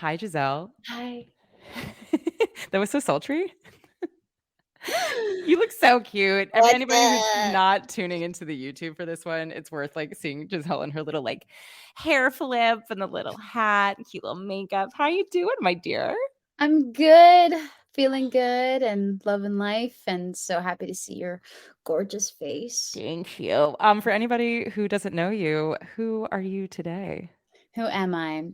Hi, Gizel. Hi. That was so sultry. You look so cute. What's Anybody who's up? not tuning into the YouTube for this one, it's worth like seeing Gizel and her little like hair flip and the little hat and cute little makeup. How you doing, my dear? I'm good, feeling good and loving life and so happy to see your gorgeous face. Thank you. For anybody who doesn't know you, who are you today? Who am I?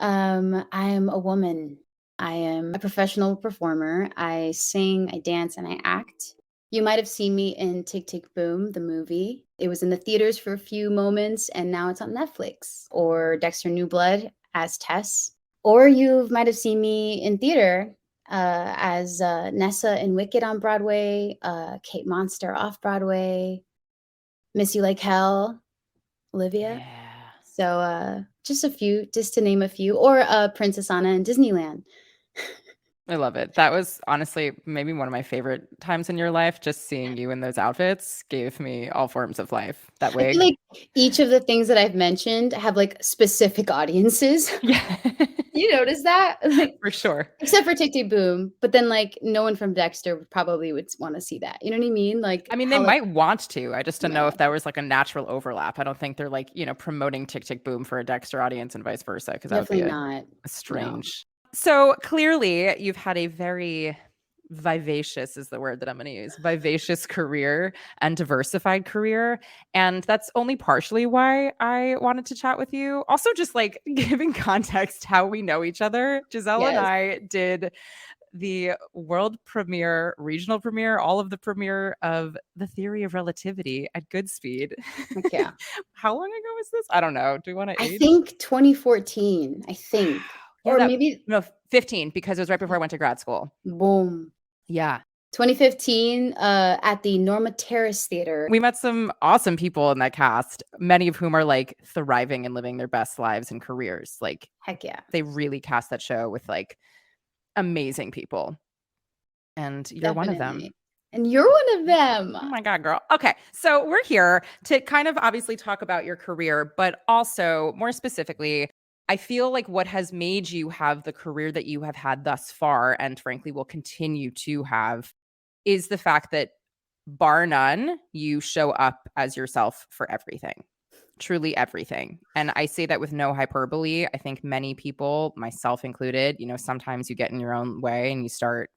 I am a woman. I am a professional performer. I sing, I dance, and I act. You might have seen me in Tick Tick Boom, the movie. It was in the theaters for a few moments and now it's on Netflix. Or Dexter New Blood as Tess. Or you might have seen me in theater as Nessa in Wicked on Broadway, Kate Monster off-Broadway, Miss You Like Hell, Olivia. Yeah. So just a few, just to name a few, or Princess Anna in Disneyland. I love it. That was honestly maybe one of my favorite times in your life. Just seeing you in those outfits gave me all forms of life. That I feel wig. like each of the things that I've mentioned have like specific audiences. Yeah. You notice that? Like, For sure. except for Tick Tick Boom, but then like no one from Dexter probably would want to see that. You know what I mean? Like I mean, they how like might want to. I just don't know no, if there was like a natural overlap. I don't think they're like, promoting Tick Tick Boom for a Dexter audience and vice versa, because that would be definitely a not. No. strange. So clearly, you've had a very vivacious is the word that I'm going to use, vivacious career and diversified career. And that's only partially why I wanted to chat with you. Also, just like giving context how we know each other. Gizel and Yes. I did the world premiere, regional premiere, all of the premiere of The Theory of Relativity at Goodspeed. Like, yeah. How long ago was this? I don't know. Do we want to I age? think 2014, I Wow. think. Yeah, Or that maybe no, 15 because it was right before I went to grad school. boom. Yeah. 2015 at the Norma Terrace Theater. We met some awesome people in that cast, many of whom are like thriving and living their best lives and careers. Like Heck yeah. they really cast that show with like amazing people. And you're one of them. Definitely. And you're one of them. Oh my God, girl. Okay. So we're here to kind of obviously talk about your career, but also more specifically, I feel like what has made you have the career that you have had thus far, and frankly will continue to have, is the fact that bar none, you show up as yourself for everything, truly everything. And I say that with no hyperbole. I think many people, myself included, sometimes you get in your own way and you start,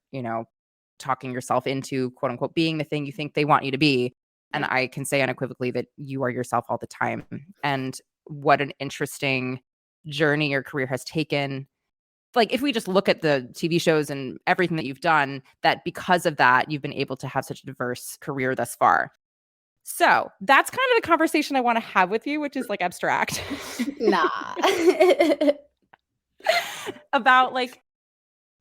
talking yourself into quote unquote being the thing you think they want you to be. And Yeah. I can say unequivocally that you are yourself all the time. And what an interesting journey your career has taken. Like, if we just look at the TV shows and everything that you've done, that because of that, you've been able to have such a diverse career thus far. So that's kind of the conversation I want to have with you, which is like abstract Nah. about like,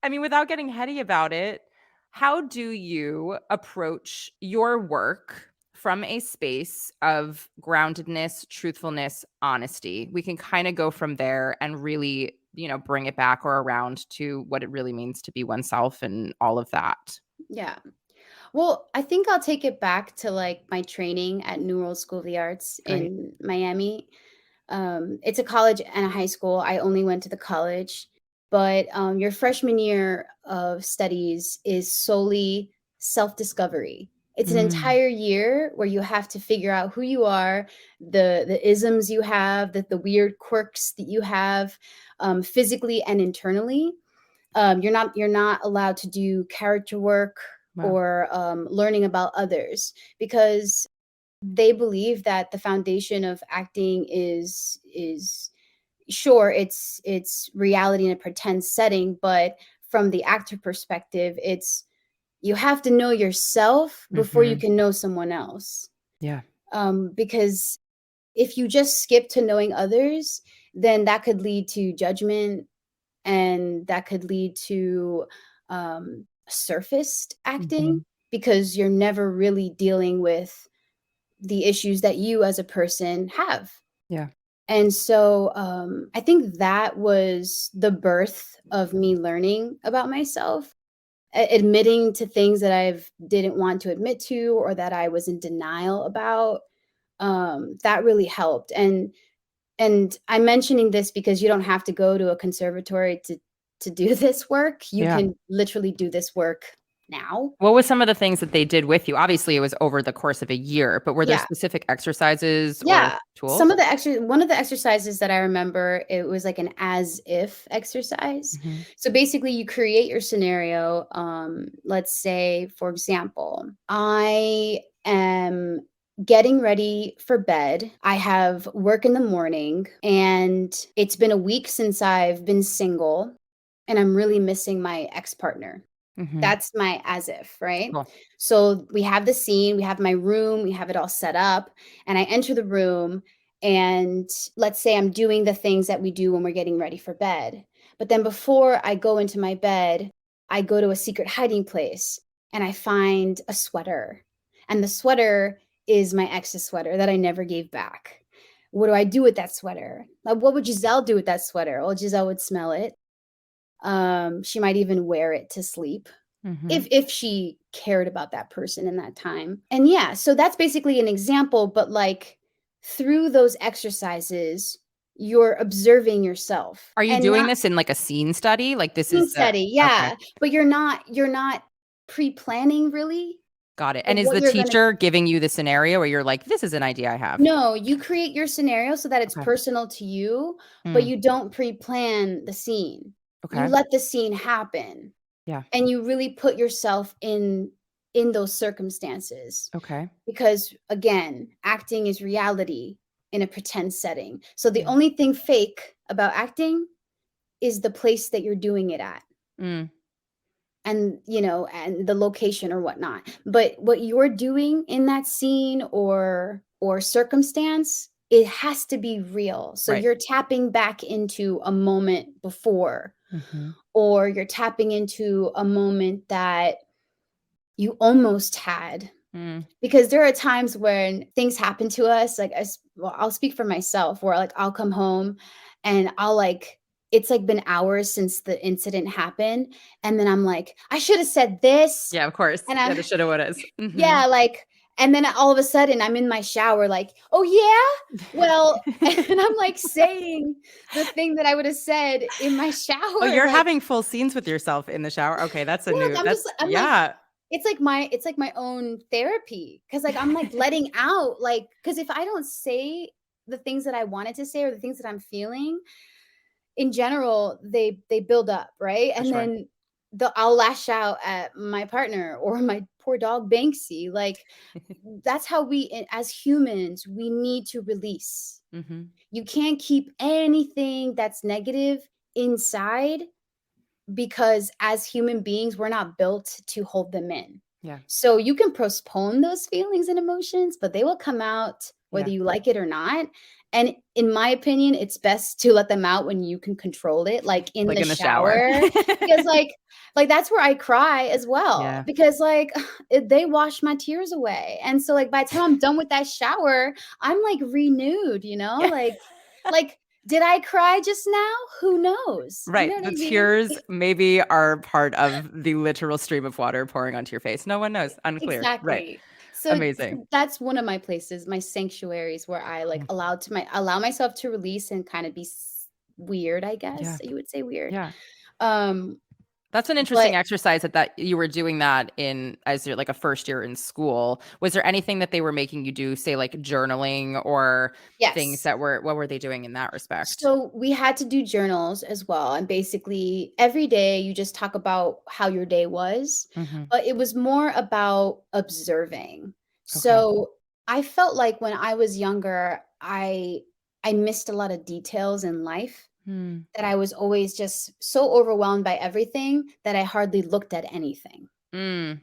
I mean, without getting heady about it, how do you approach your work from a space of groundedness, truthfulness, honesty? We can kind of go from there and really, bring it back or around to what it really means to be oneself and all of that. Yeah. Well, I think I'll take it back to like my training at New World School of the Arts Great. in Miami. It's a college and a high school. I only went to the college, but your freshman year of studies is solely self discovery. It's an Mm, entire year where you have to figure out who you are, the isms you have, the weird quirks that you have, physically and internally. You're not allowed to do character work wow. or learning about others because they believe that the foundation of acting is sure it's reality in a pretend setting, but from the actor perspective, it's you have to know yourself before you Hmm. can know someone else. Yeah. Because if you just skip to knowing others, then that could lead to judgment and that could lead to surfaced acting Hmm. because you're never really dealing with the issues that you as a person have. Yeah. And so I think that was the birth of me learning about myself, admitting to things that I didn't want to admit to or that I was in denial about. That really helped. And And I'm mentioning this because you don't have to go to a conservatory to do this work. You Yeah. can literally do this work now. What was some of the things that they did with you? Obviously, it was over the course of a year, but were there Yeah. specific exercises or Yeah. tools? One of the exercises that I remember, it was like an as if exercise. Mhm. So basically you create your scenario. Let's say, for example, I am getting ready for bed. I have work in the morning and it's been a week since I've been single and I'm really missing my ex-partner. Mhm. That's my as if, right? Cool. So we have the scene, we have my room, we have it all set up, and I enter the room and let's say I'm doing the things that we do when we're getting ready for bed. But then before I go into my bed, I go to a secret hiding place and I find a sweater. And the sweater is my ex's sweater that I never gave back. What do I do with that sweater? Like, what would Gizel do with that sweater? Well, Gizel would smell it. She might even wear it to sleep Mhm. if she cared about that person in that time. And yeah, so that's basically an example, but like through those exercises, you're observing yourself Are you and doing not this in, like, a scene study? Like, this scene is the study. okay, Yeah, but you're not pre-planning really got it. of And is what the you're gonna. teacher giving you the scenario where you're like, "This is an idea I have"? No, you create your scenario so that it's Okay. personal to you, but Mm, you don't pre-plan the scene. You okay. let the scene happen. Yeah. And you really put yourself in those circumstances Okay. because again, acting is reality in a pretend setting. So the Yeah. only thing fake about acting is the place that you're doing it at Mm, and and the location or whatnot. But what you're doing in that scene or circumstance, it has to be real. So right. you're tapping back into a moment before, Mhm. or you're tapping into a moment that you almost had. Mm. Because there are times when things happen to us, like, well, I'll speak for myself, where, like, I'll come home and it's, like, been hours since the incident happened, and then I'm like, "I shoulda said this," Yeah, of course. and Yeah, the I shoulda, wouldas. Mhm. yeah, like, and then all of a sudden, I'm in my shower like, "Oh, yeah? Well," and I'm, like, saying the thing that I woulda said in my Oh, shower, you're like, having full scenes with yourself in the shower? Okay, that's a yeah, new I'm just that's I'm like yeah. it's like my own therapy because like I'm like letting out like because if I don't say the things that I wanted to say or the things that I'm feeling in general, they build up, right? For And sure. then I'll lash out at my partner or my poor dog Banksy. Like that's how as humans we need to release. Mhm. You can't keep anything that's negative inside because as human beings, we're not built to hold them in. Yeah. So you can postpone those feelings and emotions, but they will come out whether Yeah. you like it or not. And in my opinion, it's best to let them out when you can control it, like in Like the in the shower. shower, because like that's where I cry as well Yeah. because like they wash my tears away. And so like by the time I'm done with that shower, I'm like renewed, Yeah. like did I cry just now? Who knows? You Right. know what The I mean? tears maybe are part of the literal stream of water pouring onto your face. No one knows. Unclear. Right. Exactly. Amazing. So that's one of my places, my sanctuaries where I like Mm. allow myself to release and kind of be weird, I guess. Yeah. You would say weird. Yeah. Um, That's an but interesting exercise that you were doing that in as you're like a first year in school. Was there anything that they were making you do, say like journaling or things yes. that were what were they doing in that respect? So we had to do journals as well. And basically every day you just talk about how your day was, Mhm. but it was more about observing. Okay. So I felt like when I was younger, I missed a lot of details in life Hmm. that I was always just so overwhelmed by everything that I hardly looked at anything. Mm.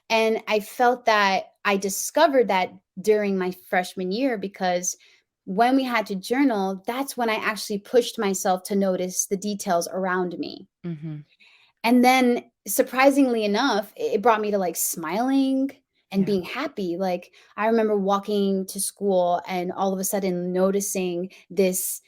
And I felt that I discovered that during my freshman year because when we had to journal, that's when I actually pushed myself to notice the details around me. Mhm. And then surprisingly enough, it brought me to like smiling and Yeah. being happy. Like I remember walking to school and all of a sudden noticing this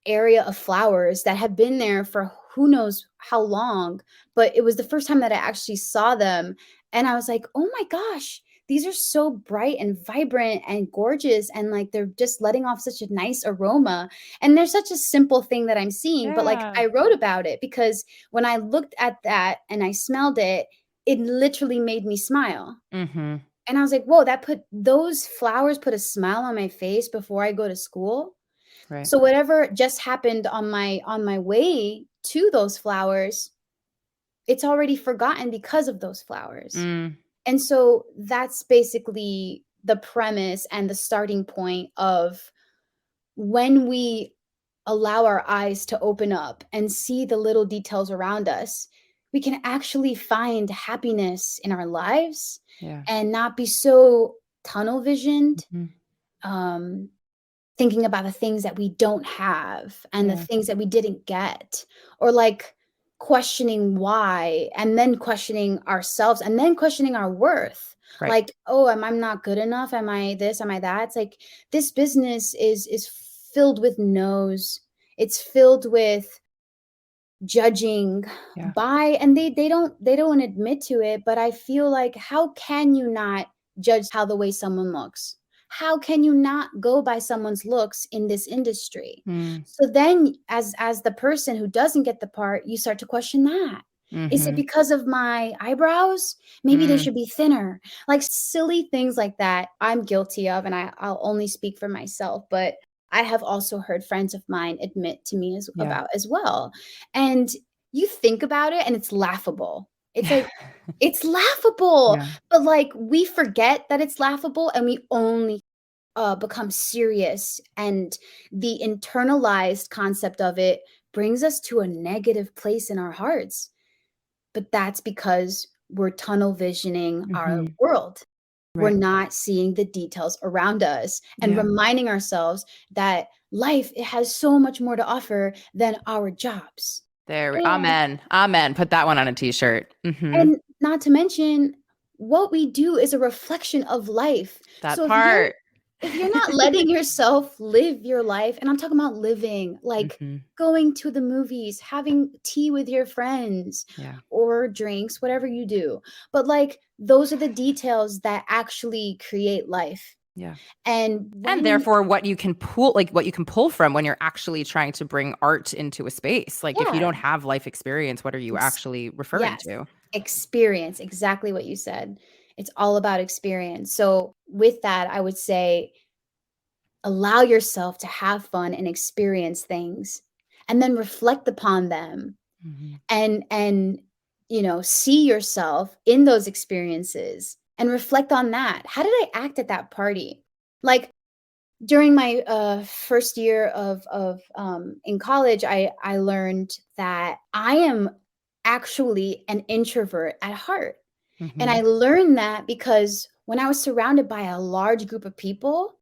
area of flowers that have been there for who knows how long, but it was the first time that I actually saw them and I was like, "Oh my gosh, these are so bright and vibrant and gorgeous, and like they're just letting off such a nice aroma. And there's such a simple thing that I'm seeing, but like Yeah. I wrote about it because when I looked at that and I smelled it, it literally made me smile. Mhm. And I was like, whoa, those flowers put a smile on my face before I go to school. Right. So whatever just happened on my way to those flowers, it's already forgotten because of those flowers. Mm. And so that's basically the premise and the starting point of when we allow our eyes to open up and see the little details around us, we can actually find happiness in our lives Yeah. and not be so tunnel visioned, Mhm. um, thinking about the things that we don't have and the Yeah. things that we didn't get, or like questioning why, and then questioning ourselves, and then questioning our worth. Right. Like, oh, am I not good enough? Am I this? Am I that? It's like this business is filled with no's. It's filled with judging Yeah. by, and they don't admit to it, but I feel like, how can you not judge how the way someone looks? How can you not go by someone's looks in this industry? Mm. So then as the person who doesn't get the part, you start to question that. Is it Mhm. because of my eyebrows? Maybe they Mm. should be thinner. Like silly things like that I'm guilty of, and I'll only speak for myself, but I have also heard friends of mine admit to me Yeah. about as well. And you think about it and it's laughable. It's like, it's laughable, Yeah. but like we forget that it's laughable and we only become serious. And the internalized concept of it brings us to a negative place in our hearts. But that's because we're tunnel visioning our Mhm. world. We're Right. not seeing the details around us and Yeah. reminding ourselves that life, it has so much more to offer than our jobs. And Amen. Amen. Put that one on a t-shirt. Mhm. and not to mention, what we do is a reflection of life. That So part. if you're not letting yourself live your life, and I'm talking about living, like Mhm. going to the movies, having tea with your friends Yeah. or drinks, whatever you do. But like those are the details that actually create life. Yeah. And And when therefore what you can pull from when you're actually trying to bring art into a space. Like if you yeah, don't have life experience, what are you ex- actually referring yes, to? experience, exactly what you said. It's all about experience. So with that, I would say allow yourself to have fun and experience things and then reflect upon them, Mhm. and see yourself in those experiences and reflect on that. How did I act at that party? Like during my first year of in college, I learned that I am actually an introvert at heart. And I Mhm. learned that because when I was surrounded by a large group of people,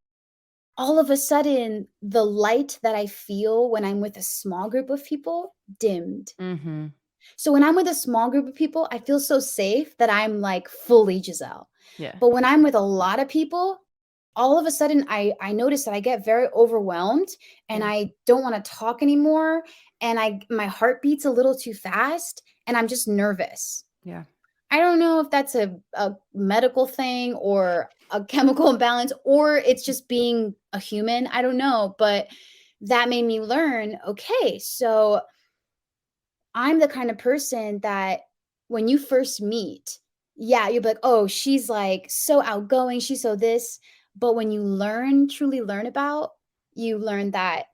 all of a sudden the light that I feel when I'm with a small group of people dimmed. Mhm. So when I'm with a small group of people, I feel so safe that I'm like fully Gizel. Yeah. But when I'm with a lot of people, all of a sudden I notice that I get very overwhelmed and Yeah. I don't want to talk anymore, and my heart beats a little too fast and I'm just nervous. Yeah. I don't know if that's a medical thing or a chemical imbalance, or it's just being a human. I don't know, but that made me learn, okay, so I'm the kind of person that when you first meet, yeah, you'll be like, "Oh, she's like so outgoing, she's so this." But when you truly learn about, you learn that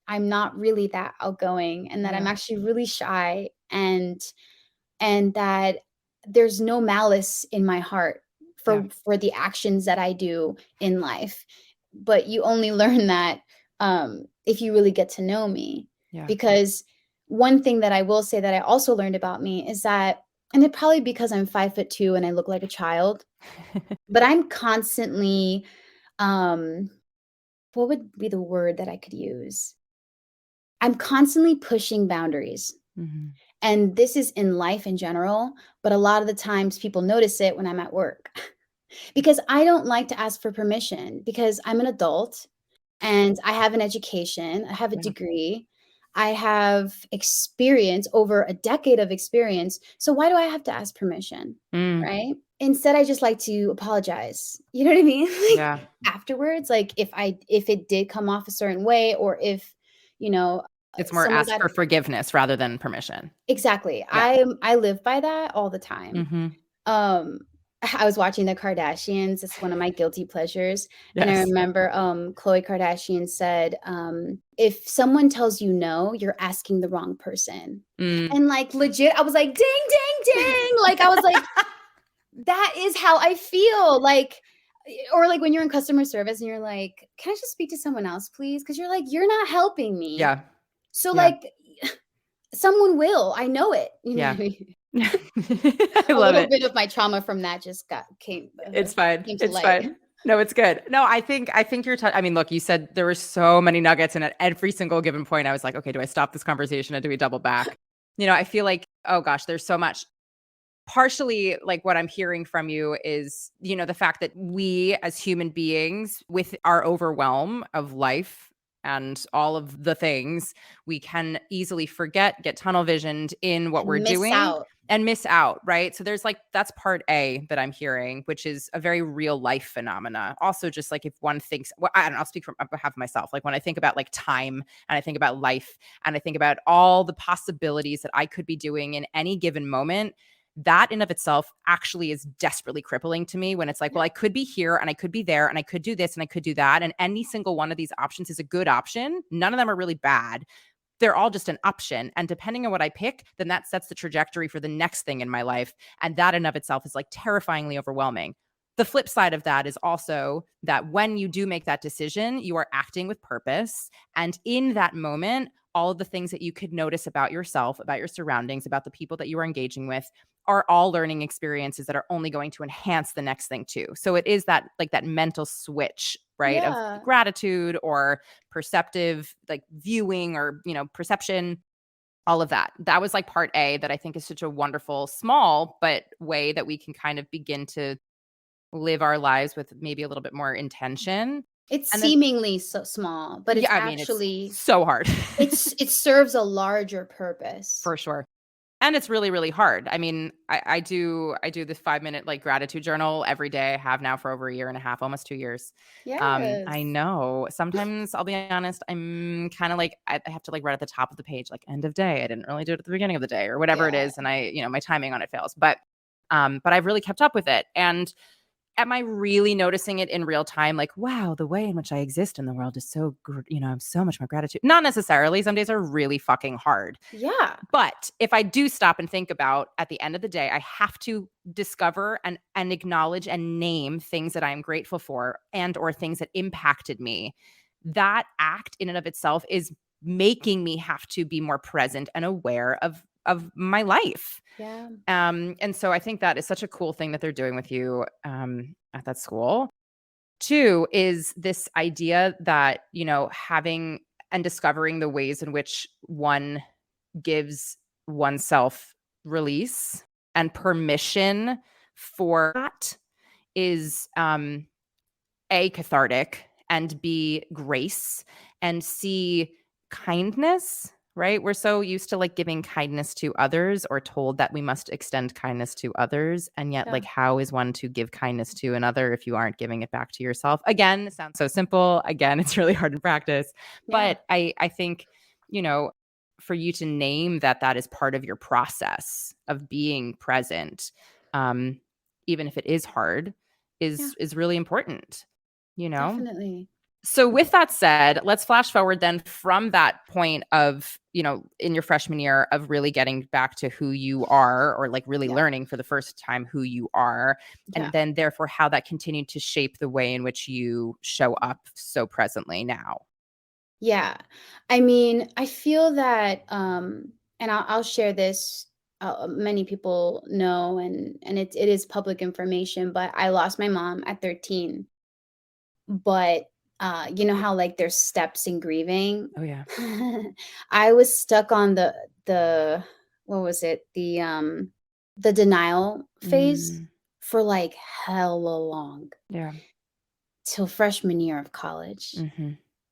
I'm not really that outgoing and that I'm Yeah. actually really shy, and that there's no malice in my heart Yeah. for the actions that I do in life. But you only learn that if you really get to know me. Yeah. Because one thing that I will say that I also learned about me is that, and it probably because I'm 5'2" and I look like a child, but I'm constantly, um, what would be the word that I could use? I'm constantly pushing boundaries. Mhm. And this is in life in general, but a lot of the times people notice it when I'm at work. Because I don't like to ask for permission because I'm an adult and I have an education, I have a Yeah. degree, I have experience, over a decade of experience. So why do I have to ask permission? Mm. Right? instead I just like to apologize. You know what I mean? Like Yeah. afterwards, like if it did come off a certain way, or if, you know, It's more someone ask got for forgiveness rather than permission. exactly. Yeah. I live by that all the time. Mhm. Um, I was watching the Kardashians. It's one of my guilty pleasures. And I Yes. remember Khloe Kardashian said, if someone tells you no, you're asking the wrong person. Mm. And like legit, I was like, ding, ding, ding. Like I was like, that is how I feel. Like, or like when you're in customer service and you're like, can I just speak to someone else, please? Because you're like, you're not helping me. Yeah. So Yeah. like someone will. I know it. You know what Yeah. I mean? I A love little it. bit of my trauma from that just It's fine. came to It's light. fine. No, it's good. No, I think you're I mean, look, you said there were so many nuggets, and at every single given point, I was like, okay, do I stop this conversation and do we double back? I feel like, oh gosh, there's so much. Partially, like what I'm hearing from you is, the fact that we as human beings, with our overwhelm of life and all of the things, we can easily forget, get tunnel visioned in what we're And miss doing out. and miss out, right? So there's like, that's part A that I'm hearing, which is a very real life phenomena. Also, just like if one thinks, well, I don't know, I'll speak on behalf of myself. Like when I think about like time and I think about life and I think about all the possibilities that I could be doing in any given moment, that in of itself actually is desperately crippling to me when it's like, well, I could be here and I could be there and I could do this and I could do that. And any single one of these options is a good option. None of them are really bad. They're all just an option. And depending on what I pick, then that sets the trajectory for the next thing in my life. And that in of itself is like terrifyingly overwhelming. The flip side of that is also that when you do make that decision, you are acting with purpose. And in that moment, all of the things that you could notice about yourself, about your surroundings, about the people that you are engaging with are all learning experiences that are only going to enhance the next thing too. So it is that like that mental switch, right? Of Yeah. gratitude or perceptive, like viewing or, perception, all of that. That was like part A that I think is such a wonderful, small, but way that we can kind of begin to live our lives with maybe a little bit more intention. It's And then, seemingly so small, but it's yeah, I mean, it's actually so hard. it serves a larger purpose. For sure. And it's really, really hard. I mean, I do this 5-minute like gratitude journal every day. I have now for over a year and a half, almost 2 years. I Yes. know sometimes I'll be honest, I'm kind of like, I have to like right at the top of the page, like end of day. I didn't really do it at the beginning of the day or whatever it Yeah. is. And my timing on it fails, but I've really kept up with it. And am I really noticing it in real time? Like, wow, the way in which I exist in the world is so, I have so much more gratitude. Not necessarily. Some days are really fucking hard. Yeah. But if I do stop and think about at the end of the day, I have to discover and acknowledge and name things that I'm grateful for and or things that impacted me. That act in and of itself is making me have to be more present and aware of my life. Yeah. And so I think that is such a cool thing that they're doing with you at that school. Two is this idea that, having and discovering the ways in which one gives oneself release and permission for that is A, cathartic, and B, grace, and C, kindness, right? We're so used to like giving kindness to others or told that we must extend kindness to others. And yet, Yeah. like, how is one to give kindness to another if you aren't giving it back to yourself? Again, it sounds so simple. Again, it's really hard in practice. Yeah. But I think, for you to name that is part of your process of being present, even if it is hard, Yeah. is really important, you know? Definitely. So with that said, let's flash forward then from that point of, in your freshman year of really getting back to who you are or like really Yeah. learning for the first time who you are. Yeah. And then therefore how that continued to shape the way in which you show up so presently now. Yeah. I mean, I feel that, and I'll share this. Many people know, and it is public information. But I lost my mom at 13. But you know how like there's steps in grieving. Oh yeah. I was stuck on the what was it the denial phase Mm, for like hella long yeah. till freshman year of college. Hmm.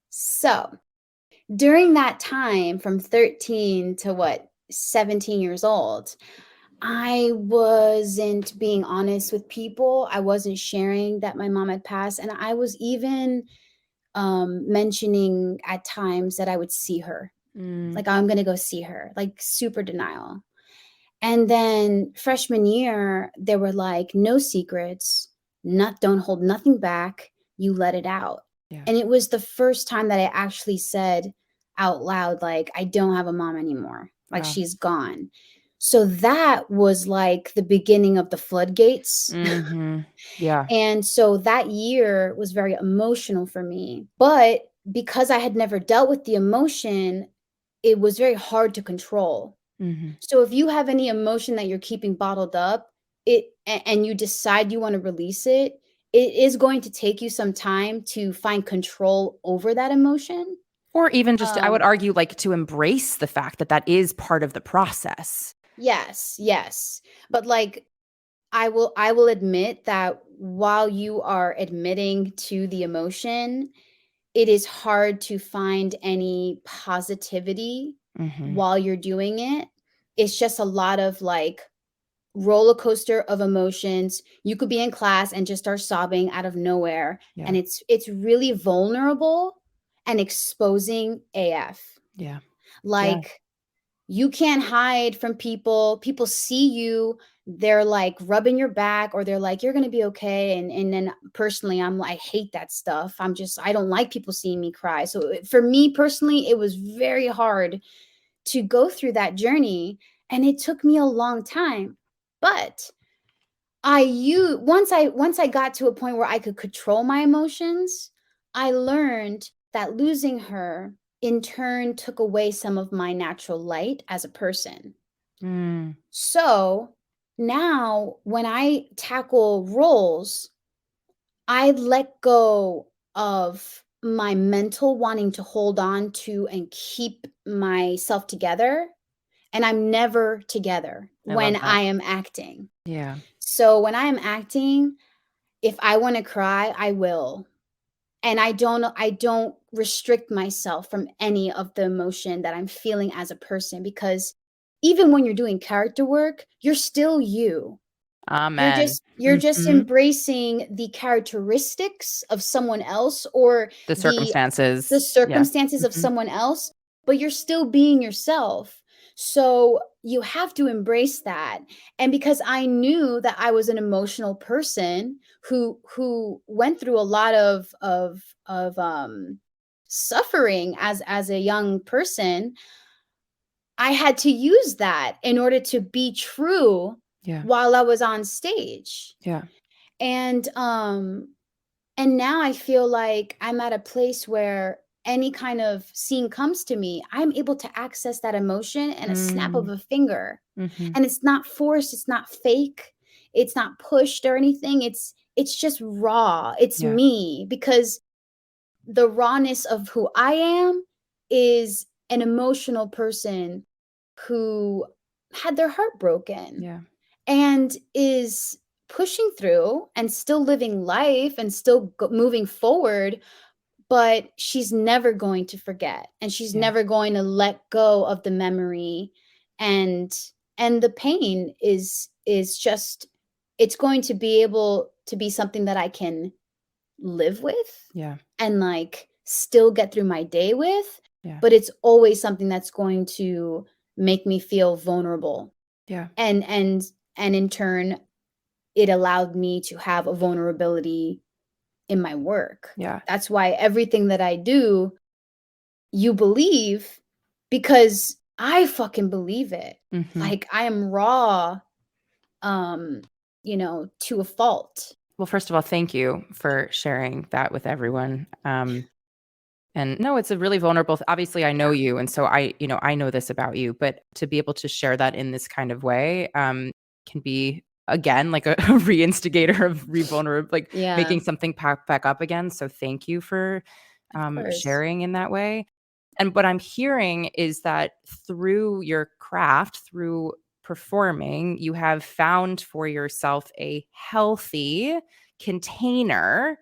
So during that time from 13 to what 17 years old, I wasn't being honest with people. I wasn't sharing that my mom had passed, and I was even mentioning at times that I would see her. Mm, Like, I'm gonna go see her, like super denial. And then freshman year, they were like, no secrets, not don't hold nothing back, you let it out. yeah. And it was the first time that I actually said out loud, like, I don't have a mom anymore. Like, Wow. she's gone. So that was like the beginning of the floodgates. Hmm. Yeah. And so that year was very emotional for me. But because I had never dealt with the emotion, it was very hard to control. Hmm. So if you have any emotion that you're keeping bottled up, and you decide you want to release it, it is going to take you some time to find control over that emotion. Or even just, I would Um, argue, like to embrace the fact that that is part of the process. yes, yes. But like I will admit that while you are admitting to the emotion, it is hard to find any positivity Hmm. while you're doing it. It's just a lot of like roller coaster of emotions. You could be in class and just start sobbing out of nowhere, and Yeah. it's really vulnerable and exposing AF. Yeah. Yeah. Like, you can't hide from people. People see you, they're like rubbing your back, or they're like, you're gonna be okay. And then personally, I'm like, I hate that stuff. I don't like people seeing me cry. So for me personally, it was very hard to go through that journey. And it took me a long time. But once I got to a point where I could control my emotions, I learned that losing her in turn took away some of my natural light as a person. Mm, So now when I tackle roles, I let go of my mental wanting to hold on to and keep myself together, and I'm never together I love when that. I am acting. Yeah. So when I am acting, if I wanna cry, I will. And I don't restrict myself from any of the emotion that I'm feeling as a person, because even when you're doing character work, you're still you. You're Amen. just you're just Hmm. embracing the characteristics of someone else, or The the circumstances. Yeah. circumstances of Hmm. someone else, but you're still being yourself. So you have to embrace that. And because I knew that I was an emotional person who went through a lot of suffering as a young person, I had to use that in order to be true Yeah. while I was on stage. Yeah. And now I feel like I'm at a place where any kind of scene comes to me, I'm able to access that emotion in a snap of Mm, a finger. hmm. And it's not forced, it's not fake, it's not pushed or anything. It's just raw. It's Yeah. me, because the rawness of who I am is an emotional person who had their heart broken Yeah. and is pushing through and still living life and still moving forward, but she's never going to forget, and she's Yeah. never going to let go of the memory. And the pain is just, it's going to be able to be something that I can live with Yeah. and like still get through my day with, Yeah. but it's always something that's going to make me feel vulnerable. Yeah. And in turn, it allowed me to have a vulnerability in my work. Yeah. That's why everything that I do, you believe, because I fucking believe it. Hmm. Like, I am raw, to a fault. Well, first of all, thank you for sharing that with everyone. And no, it's a really vulnerable. Obviously, I know you, and so I know this about you. But to be able to share that in this kind of way, can be again like a, a re-instigator of re-vulnerable, like Yeah, making something pop back up again. So thank you for of course. sharing in that way. And what I'm hearing is that through your craft, through performing, you have found for yourself a healthy container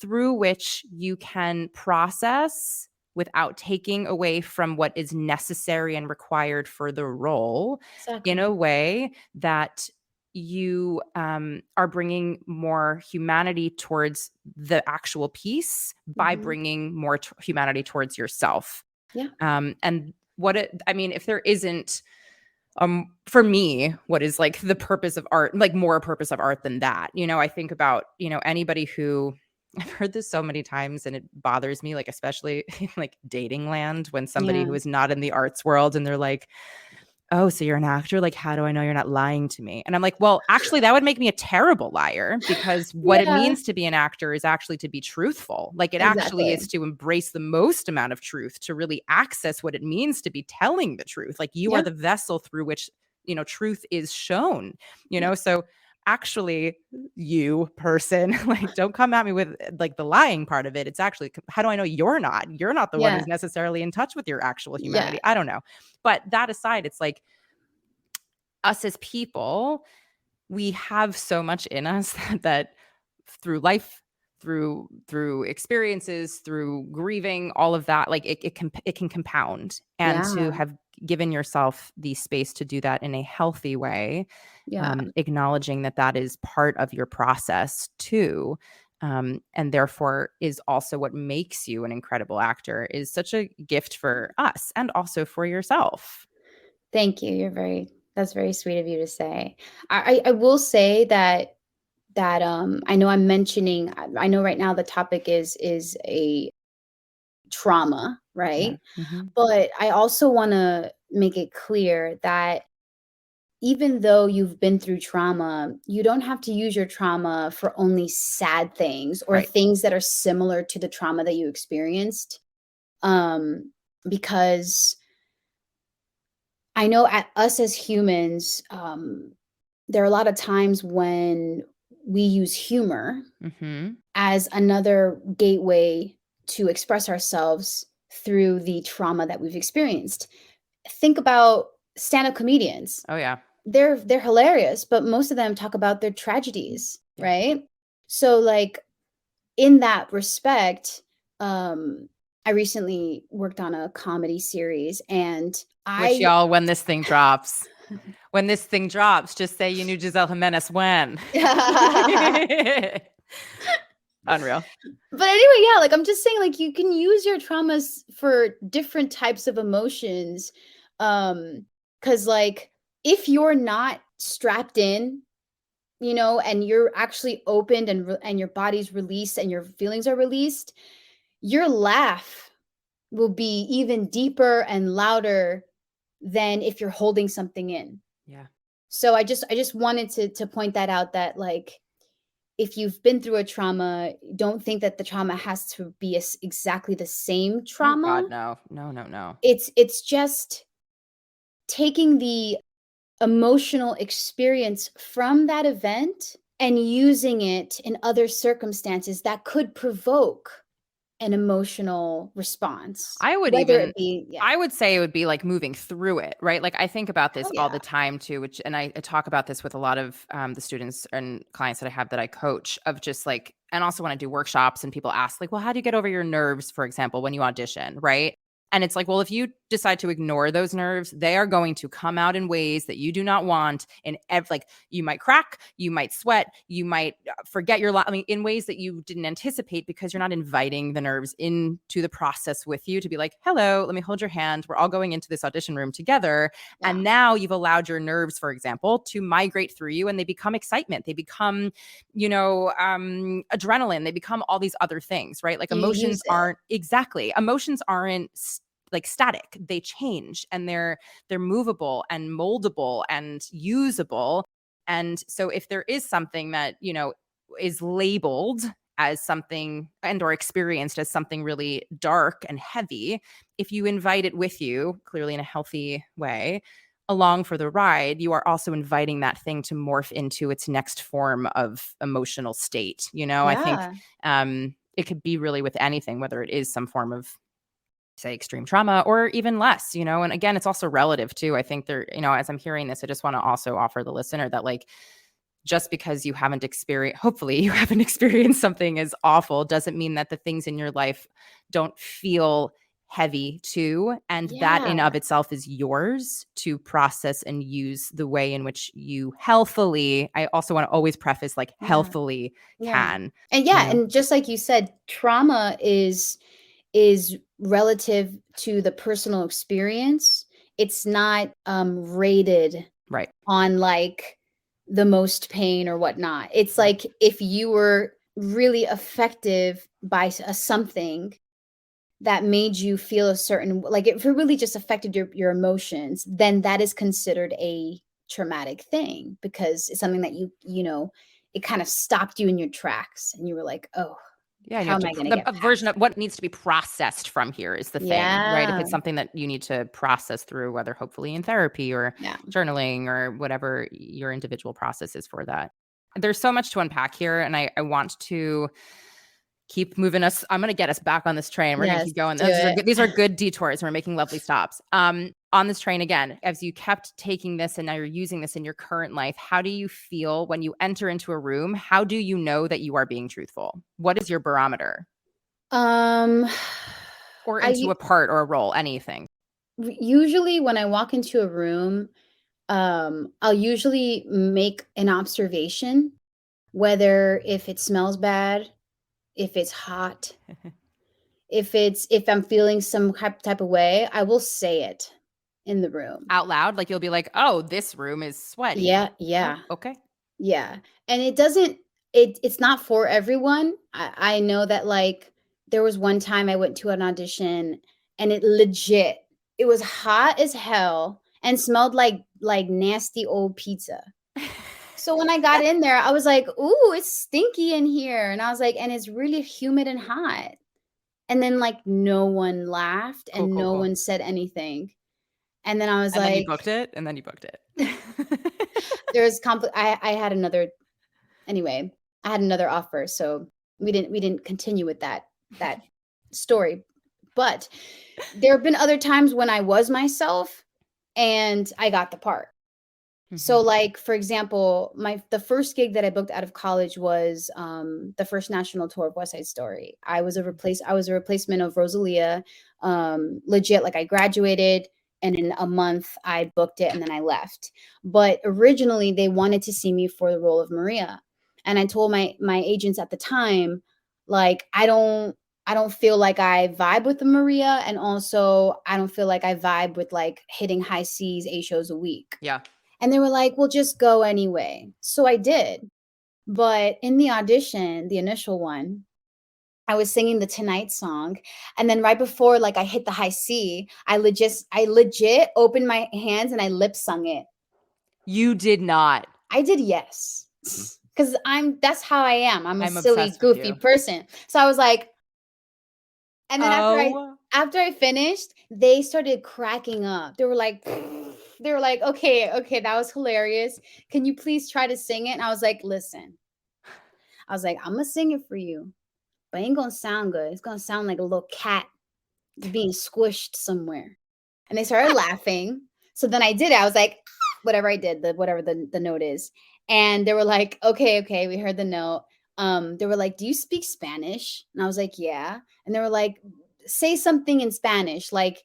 through which you can process without taking away from what is necessary and required for the role in Exactly. a way that you are bringing more humanity towards the actual piece by Mhm. bringing more humanity towards yourself. Yeah. And I mean, if there isn't, for me, what is like the purpose of art, like more purpose of art than that? I think about, anybody who, I've heard this so many times and it bothers me, like, especially in like dating land, when somebody Yeah. who is not in the arts world and they're like, "Oh, so you're an actor? Like, how do I know you're not lying to me?" And I'm like, well, actually, that would make me a terrible liar, because what it Yeah. means to be an actor is actually to be truthful. Like, it actually is Exactly. to embrace the most amount of truth, to really access what it means to be telling the truth. Like, you are Yeah. the vessel through which, truth is shown, Yeah. So actually, you person, like, don't come at me with like the lying part of it. It's actually, how do I know you're not the one Yeah. who's necessarily in touch with your actual Yeah. humanity? I don't know. But that aside, it's like, us as people, we have so much in us that through life, through experiences, through grieving, all of that, like, it can compound. And to Yeah. have given yourself the space to do that in a healthy way, Yeah. acknowledging that that is part of your process too, and therefore is also what makes you an incredible actor, is such a gift for us and also for yourself. Thank you. That's very sweet of you to say. I will say that I know I'm mentioning I know right now the topic is a trauma, Yeah. right? Mhm. But I also want to make it clear that even though you've been through trauma, you don't have to use your trauma for only sad things or Right. things that are similar to the trauma that you experienced. Um, because I know at us as humans, there are a lot of times when we use humor Mhm. as another gateway to express ourselves through the trauma that we've experienced. Think about stand-up comedians. Oh, yeah. They're hilarious, but most of them talk about their tragedies, Yeah. right? So like in that respect, I recently worked on a comedy series and Which, I y'all, when this thing drops, just say you knew Gizel Jimenez when. Unreal. But anyway, yeah, like I'm just saying, like you can use your traumas for different types of emotions. Because like if you're not strapped in, and you're actually opened and your body's released and your feelings are released, your laugh will be even deeper and louder than if you're holding something in. Yeah. So I just wanted to point that out that like if you've been through a trauma, don't think that the trauma has to be exactly the same Oh trauma. god, no. No, no, no. It's just taking the emotional experience from that event and using it in other circumstances that could provoke an emotional response, I would whether even it be yeah. I would say it would be like moving through it, right? Like, I think about Oh, this all yeah. the time too, which, and I talk about this with a lot of the students and clients that I have that I coach, of just like, and also when I do workshops and people ask like, well, how do you get over your nerves, for example, when you audition, right? And it's like, well, if you decide to ignore those nerves, they are going to come out in ways that you do not want. And like, you might crack, you might sweat, you might forget I mean, in ways that you didn't anticipate, because you're not inviting the nerves into the process with you to be like, hello, let me hold your hand. We're all going into this audition room together. Yeah. And now you've allowed your nerves, for example, to migrate through you, and they become excitement. They become, adrenaline. They become all these other things, right? Like, You use it. emotions aren't like static. They change, and they're movable and moldable and usable. And so if there is something that, is labeled as something and or experienced as something really dark and heavy, if you invite it with you, clearly in a healthy way, along for the ride, you are also inviting that thing to morph into its next form of emotional state. I think Yeah. it could be really with anything, whether it is some form of, say, extreme trauma or even less, and again, it's also relative too. I think there, as I'm hearing this, I just want to also offer the listener that, like, just because you haven't experienced, hopefully you haven't experienced something as awful, doesn't mean that the things in your life don't feel heavy too, and that in Yeah. of itself is yours to process and use the way in which you healthily, I also want to always preface, like, Yeah. healthily Yeah. can, And you yeah, know? and just like you said, trauma is relative to the personal experience. It's not rated Right. on like the most pain or whatnot. It's Right. like if you were really effective by something that made you feel a certain, like if it really just affected your emotions, then that is considered a traumatic thing because it's something that it kind of stopped you in your tracks and you were like, oh, Yeah, and you how have am to I going to the get a version past of what needs to be processed from here is the it? thing, right? If Yeah. it's something that you need to process through, whether hopefully in therapy or Yeah. journaling or whatever your individual process is for that. There's so much to unpack here, and I want to keep moving us. I'm going to get us back on this train. We're going to Yes. keep going. Do it. These are good detours. We're making lovely stops. On this train again, as you kept taking this and now you're using this in your current life, how do you feel when you enter into a room? How do you know that you are being truthful? What is your barometer? Um, Or into I a part or a role, anything. usually when I walk into a room, I'll usually make an observation, whether if it smells bad, if it's hot, if I'm feeling some type of way, I will say it in the room. Out loud, like you'll be like, "Oh, this room is sweaty." Yeah, Oh, yeah. okay. Yeah, and it's not for everyone. I know that, like, there was one time I went to an audition and it was hot as hell and smelled like nasty old pizza. So when I got in there, I was like, "Ooh, it's stinky in here." And I was like, "And it's really humid and hot." And then, like, no one laughed Cool, and cool, no cool. one said anything. And then I was And then you like, booked it, and then you booked it. there was I had another anyway, I had another offer, so we didn't continue with that story. But there have been other times when I was myself and I got the part. So Mhm. like for example, the first gig that I booked out of college was the first national tour of West Side Story. I was a replacement of Rosalia. Legit, like I graduated and in a month I booked it and then I left. But originally they wanted to see me for the role of Maria. And I told my agents at the time, like, I don't feel like I vibe with the Maria, and also I don't feel like I vibe with like hitting high C's 8 shows a week. Yeah. And they were like, "Well, just go anyway." So I did. But in the audition, the initial one, I was singing the Tonight song. And then right before like I hit the high C, I legit opened my hands and I lip sung it. You did not. I did, yes. Mm. Cuz that's how I am. I'm a I'm silly, obsessed with goofy you. person. So I was like, and then Oh. after I finished, they started cracking up. They were like they were like, "Okay, okay, that was hilarious. Can you please try to sing it?" And I was like, "Listen." I was like, "I'm gonna sing it for you, but it ain't gonna sound good. It's gonna sound like a little cat being squished somewhere." And they started laughing. So then I did it. I was like, whatever I did, whatever the note is. And they were like, "Okay, okay, we heard the note." They were like, "Do you speak Spanish?" And I was like, "Yeah." And they were like, "Say something in Spanish, like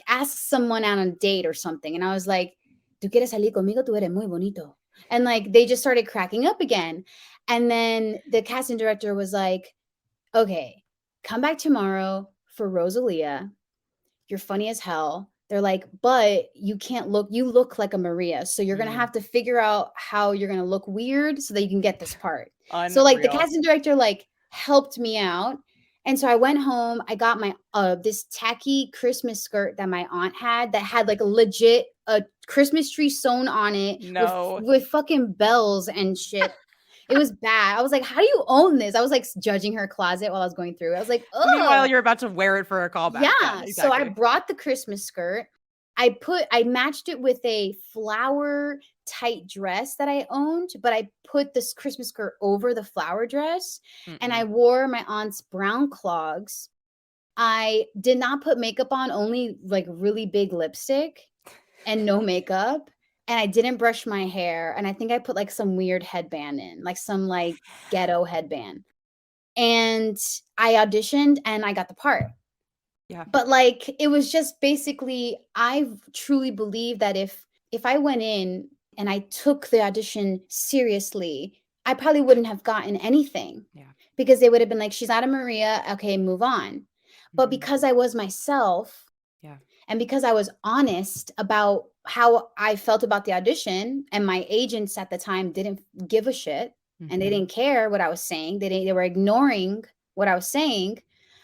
ask someone out on a date or something." And I was like, "Tú quieres salir conmigo? Tú eres muy bonito." And like they just started cracking up again. And then the casting director was like, "Okay, come back tomorrow for Rosalia. You're funny as hell." They're like, "But you look like a Maria. So you're gonna Mm. have to figure out how you're gonna look weird so that you can get this part." So like the Unreal. casting director like helped me out. And so I went home, I got my this tacky Christmas skirt that my aunt had that had like a legit a Christmas tree sewn on it No. with fucking bells and shit. It was bad. I was like, "How do you own this?" I was like judging her closet while I was going through it. I was like, Meanwhile, "Ugh." you're about to wear it for a callback. Yeah, Yeah, so I exactly. brought the Christmas skirt. I matched it with a flower tight dress that I owned, but I put this Christmas skirt over the flower dress, and I Mm-mm. wore my aunt's brown clogs. I did not put makeup on, only like really big lipstick and no makeup, and I didn't brush my hair, and I think I put like some weird headband in, like some like ghetto headband. And I auditioned and I got the part. Yeah. But like, it was just basically, I truly believe that if I went in and I took the audition seriously, I probably wouldn't have gotten anything, Yeah. because they would have been like, she's not a Maria, okay, move on. But Mhm. because I was myself, Yeah. and because I was honest about how I felt about the audition, and my agents at the time didn't give a shit, and they Mhm. didn't care what I was saying. They were ignoring what I was saying.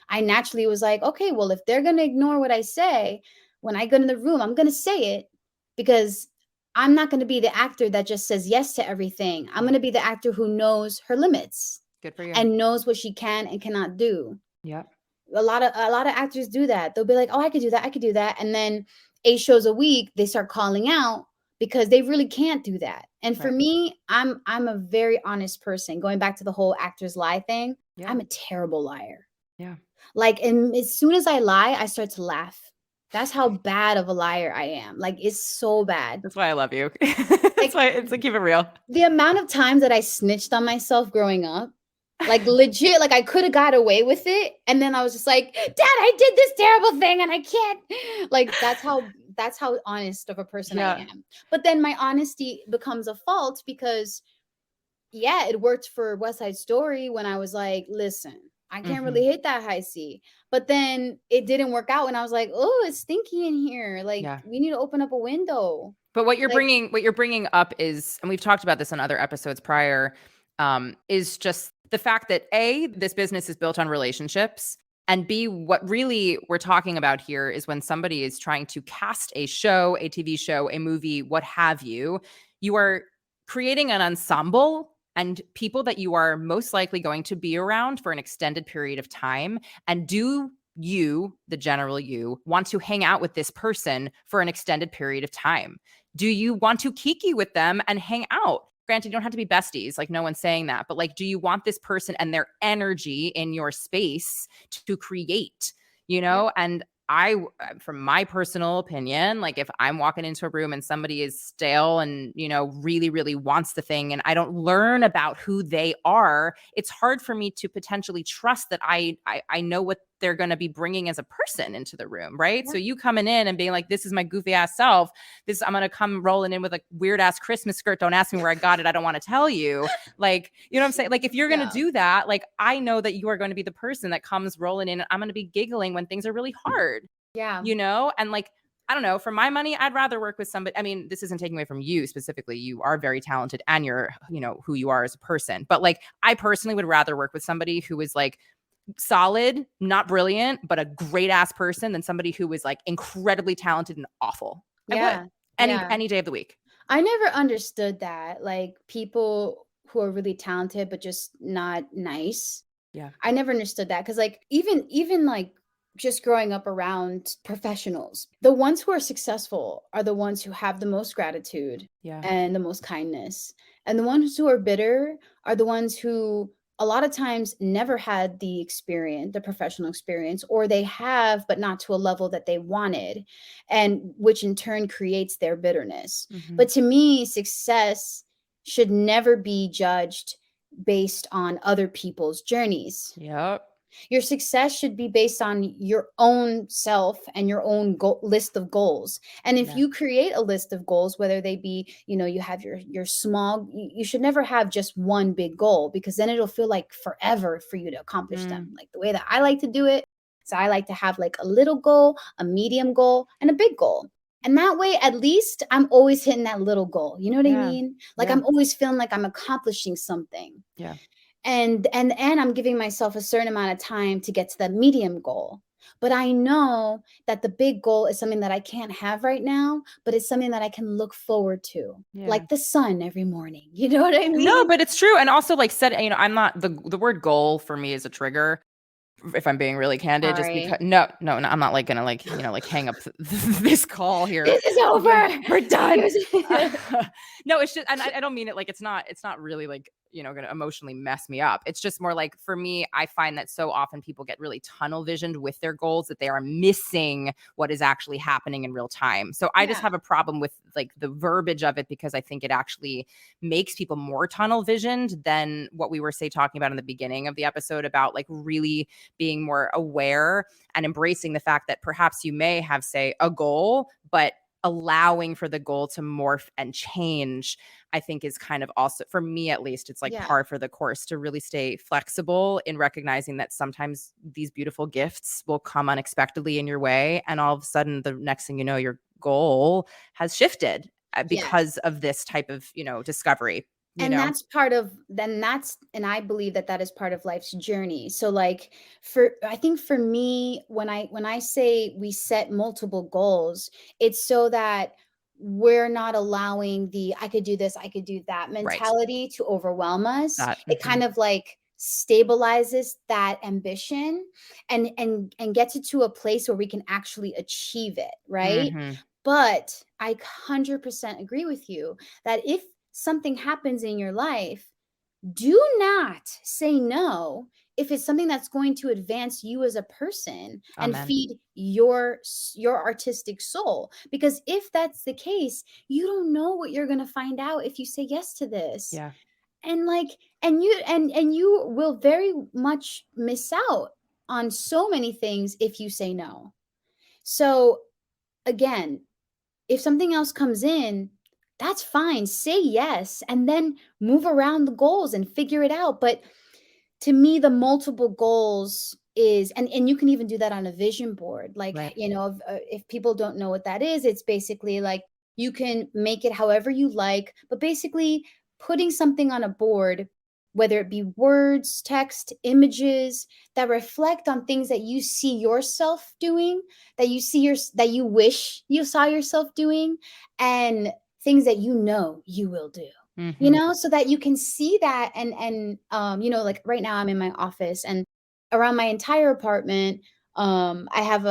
I naturally was like, okay, well, if they're gonna ignore what I say, when I go in the room, I'm gonna say it, because I'm not gonna be the actor that just says yes to everything. I'm Yeah. gonna be the actor who knows her limits Good for you. and knows what she can and cannot do. Yep. A lot of actors do that. They'll be like, oh, I could do that, I could do that, and then 8 shows a week they start calling out because they really can't do that. And for Right. me, I'm a very honest person. Going back to the whole actors lie thing, Yeah. I'm a terrible liar. Yeah. Like, and as soon as I lie, I start to laugh. That's how bad of a liar I am. Like, it's so bad. That's why I love you. That's Like, why it's like, keep it real. the amount of times that I snitched on myself growing up, like legit, like I could have got away with it. And then I was just like, Dad, I did this terrible thing and I can't. Like, that's how honest of a person I Yeah. am. But then my honesty becomes a fault because, yeah, it worked for West Side Story when I was like, listen, I can't really Mhm. hit that high C. But then it didn't work out when I was like, oh, it's stinky in here. Like, Yeah. we need to open up a window. But Like, what you're bringing up is, and we've talked about this on other episodes prior, is just the fact that A, this business is built on relationships, and B, what really we're talking about here is when somebody is trying to cast a show, a TV show, a movie, what have you, you are creating an ensemble and people that you are most likely going to be around for an extended period of time. And do you, the general you, want to hang out with this person for an extended period of time? Do you want to kiki with them and hang out? Granted, you don't have to be besties, like no one's saying that, but like, do you want this person and their energy in your space to create, yeah, And from my personal opinion, like if I'm walking into a room and somebody is stale and, really, really wants the thing and I don't learn about who they are, it's hard for me to potentially trust that I know what they're going to be bringing as a person into the room, right? yeah, So you coming in and being like, this is my goofy ass self. I'm going to come rolling in with a weird ass Christmas skirt. Don't ask me where I got it. I don't want to tell you. Like, you know what I'm saying? Like, if you're going to yeah, do that, like, I know that you are going to be the person that comes rolling in and I'm going to be giggling when things are really hard, yeah, And like, I don't know, for my money, I'd rather work with somebody. I mean, this isn't taking away from you specifically. You are very talented and you're, who you are as a person. But like, I personally would rather work with somebody who is like solid, not brilliant, but a great ass person than somebody who is like incredibly talented and awful. I would yeah, any yeah. any day of the week. I never understood that. Like, people who are really talented but just not nice. Yeah. I never understood that, because like, even like, just growing up around professionals, the ones who are successful are the ones who have the most gratitude Yeah. and the most kindness. And the ones who are bitter are the ones who a lot of times never had the experience, the professional experience, or they have, but not to a level that they wanted, and which in turn creates their bitterness. Mm-hmm. But to me, success should never be judged based on other people's journeys. Yep. Your success should be based on your own self and your own list of goals. And if Yeah. you create a list of goals, whether they be, you have your small, you should never have just one big goal, because then it'll feel like forever for you to accomplish them. Like, the way that I like to do it, so I like to have like a little goal, a medium goal, and a big goal. And that way, at least I'm always hitting that little goal. You know what I Yeah. mean? Like, Yeah. I'm always feeling like I'm accomplishing something. Yeah. And I'm giving myself a certain amount of time to get to the medium goal. But I know that the big goal is something that I can't have right now, but it's something that I can look forward to, Yeah. like the sun every morning. You know what I mean? No, but it's true. And also like I'm not the word goal for me is a trigger. If I'm being really candid, just because Sorry. no, I'm not like gonna like, like hang up this call here. This is over. We're done. Here's- No, it's just, and I don't mean it like it's not really like going to emotionally mess me up. It's just more like, for me, I find that so often people get really tunnel visioned with their goals that they are missing what is actually happening in real time. So I just Yeah. have a problem with like the verbiage of it, because I think it actually makes people more tunnel visioned than what we were talking about in the beginning of the episode, about like really being more aware and embracing the fact that perhaps you may have, say, a goal, but allowing for the goal to morph and change, I think is kind of also, for me at least, it's like Yeah. par for the course to really stay flexible in recognizing that sometimes these beautiful gifts will come unexpectedly in your way. And all of a sudden, the next thing you know, your goal has shifted because Yes. of this type of, discovery, And that's part of then that's and I believe that that is part of life's journey. So like I think for me, when I say we set multiple goals, it's so that we're not allowing the I could do this, I could do that Right. mentality to overwhelm us. That. It kind of like stabilizes that ambition and gets it to a place where we can actually achieve it, right? Mhm. But I 100% agree with you that if something happens in your life, do not say no if it's something that's going to advance you as a person and Amen. feed your artistic soul, because if that's the case, you don't know what you're going to find out if you say yes to this. Yeah. And like and you will very much miss out on so many things if you say no. So again, if something else comes in, that's fine. Say yes and then move around the goals and figure it out. But to me, the multiple goals is, and you can even do that on a vision board. Like, Right. if people don't know what that is, it's basically like you can make it however you like, but basically putting something on a board, whether it be words, text, images that reflect on things that you see yourself doing, that you wish you saw yourself doing, and things that you will do, Mhm. so that you can see that. And like right now I'm in my office, and around my entire apartment, I have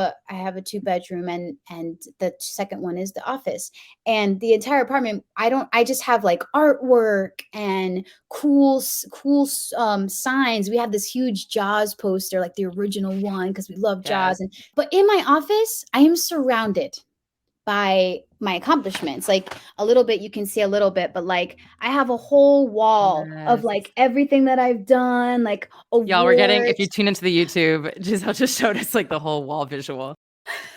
a two-bedroom, and the second one is the office. And the entire apartment, I just have like artwork and cool signs. We have this huge Jaws poster, like the original one, because we love Yes. Jaws. But in my office, I am surrounded by my accomplishments. Like a little bit, you can see a little bit, but like I have a whole wall of Yes. like everything that I've done, like Y'all, we're getting, if you awards. tune into the YouTube, Gizel just showed us like the whole wall visual.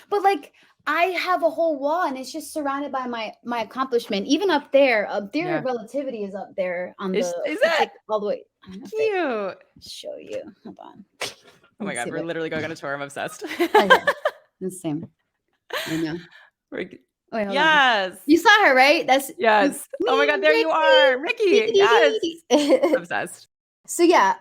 But like I have a whole wall, and it's just surrounded by my accomplishment. Even theory Yeah. of relativity is up there on Is it's it like all the way. I don't know if it cute? show you. Hold on. Oh my Let's God, see we're what. literally going on a tour. I'm obsessed. Okay. Let's see. I know. We're- Wait, hold on. yes. You saw her, right? That's Yes. Oh my God, there you are. Ricky. Yes. Ricky. Obsessed. So yeah,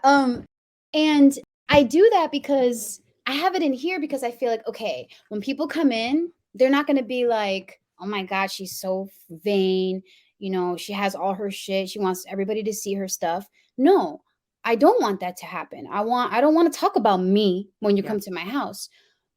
and I do that because I have it in here because I feel like, okay, when people come in, they're not gonna be like, oh my God, she's so vain. She has all her shit. She wants everybody to see her stuff. No, I don't want that to happen. I don't want to talk about me when you Yeah. come to my house.